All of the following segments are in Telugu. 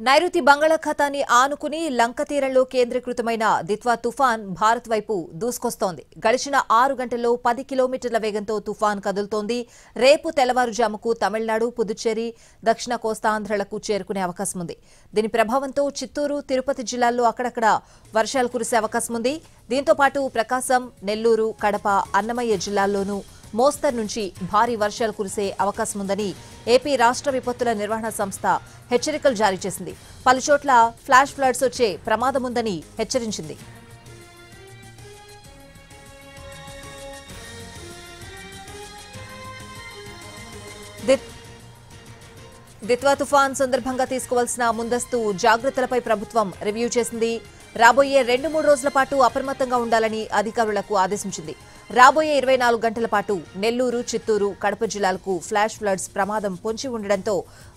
నైరుతి బంగాళాఖాతాన్ని ఆనుకుని లంక తీరంలో కేంద్రీకృతమైన దిత్వా తుఫాన్ భారత్ వైపు దూసుకొస్తోంది. గడిచిన 6 గంటల్లో 10 కిలోమీటర్ల వేగంతో తుఫాన్ కదులుతోంది. రేపు తెల్లవారుజాముకు తమిళనాడు, పుదుచ్చేరి, దక్షిణ కోస్తాంధ్రలకు చేరుకునే అవకాశం ఉంది. దీని ప్రభావంతో చిత్తూరు, తిరుపతి జిల్లాల్లో అక్కడక్కడ వర్షాలు కురిసే అవకాశం ఉంది. దీంతో పాటు ప్రకాశం, నెల్లూరు, కడప, అన్నమయ్య జిల్లాల్లోనూ మోస్తరు నుంచి భారీ వర్షాలు కురిసే అవకాశం ఉందని ఏపీ రాష్ట్ర విపత్తుల నిర్వహణ సంస్థ హెచ్చరికలు జారీ చేసింది. పలుచోట్ల ఫ్లాష్ ఫ్లడ్స్ వచ్చే ప్రమాదం ఉందని హెచ్చరించింది. దిత్వా తుఫాన్ సందర్భంగా తీసుకోవాల్సిన ముందస్తు జాగ్రత్తలపై ప్రభుత్వం రివ్యూ చేసింది. రాబోయే 2-3 రోజుల పాటు అప్రమత్తంగా ఉండాలని అధికారులకు ఆదేశించింది. రాబోయే 24 గంటల పాటు నెల్లూరు, చిత్తూరు, కడప జిల్లాలకు ఫ్లాష్ ఫ్లడ్స్ ప్రమాదం పొంచి ఉండడంతో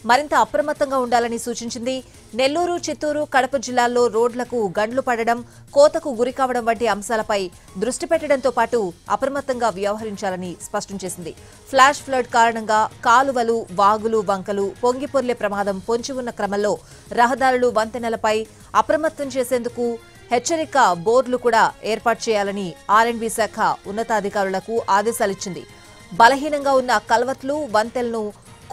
మరింత అప్రమత్తంగా ఉండాలని సూచించింది. నెల్లూరు, చిత్తూరు, కడప జిల్లాల్లో రోడ్లకు గండ్లు పడడం, కోతకు గురికావడం వంటి అంశాలపై దృష్టి పెట్టడంతో పాటు అప్రమత్తంగా వ్యవహరించాలని స్పష్టం చేసింది. ఫ్లాష్ ఫ్లడ్ కారణంగా కాలువలు, వాగులు, వంకలు పొంగిపొర్లే ప్రమాదం పొంచి ఉన్న క్రమంలో రహదారులు, వంతెనలపై అప్రమత్తం చేసేందుకు హెచ్చరిక బోర్డులు కూడా ఏర్పాటు చేయాలని ఆర్ఎండ్బీ శాఖ ఉన్నతాధికారులకు ఆదేశాలిచ్చింది. బలహీనంగా ఉన్న కల్వట్లు, వంతెనలను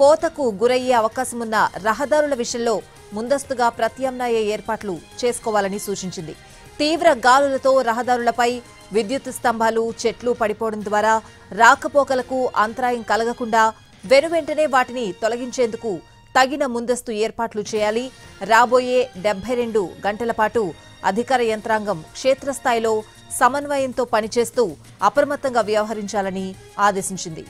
కోతకు గురయ్యే అవకాశమున్న రహదారుల విషయంలో ముందస్తుగా ప్రత్యామ్నాయ ఏర్పాట్లు చేసుకోవాలని సూచించింది. తీవ్ర గాలులతో రహదారులపై విద్యుత్ స్తంభాలు, చెట్లు పడిపోవడం ద్వారా రాకపోకలకు అంతరాయం కలగకుండా వెనువెంటనే వాటిని తొలగించేందుకు తగిన ముందస్తు ఏర్పాట్లు చేయాలి. రాబోయే 72 గంటల పాటు అధికార యంత్రాంగం క్షేత్రస్థాయిలో సమన్వయంతో పనిచేస్తూ అప్రమత్తంగా వ్యవహరించాలని ఆదేశించింది.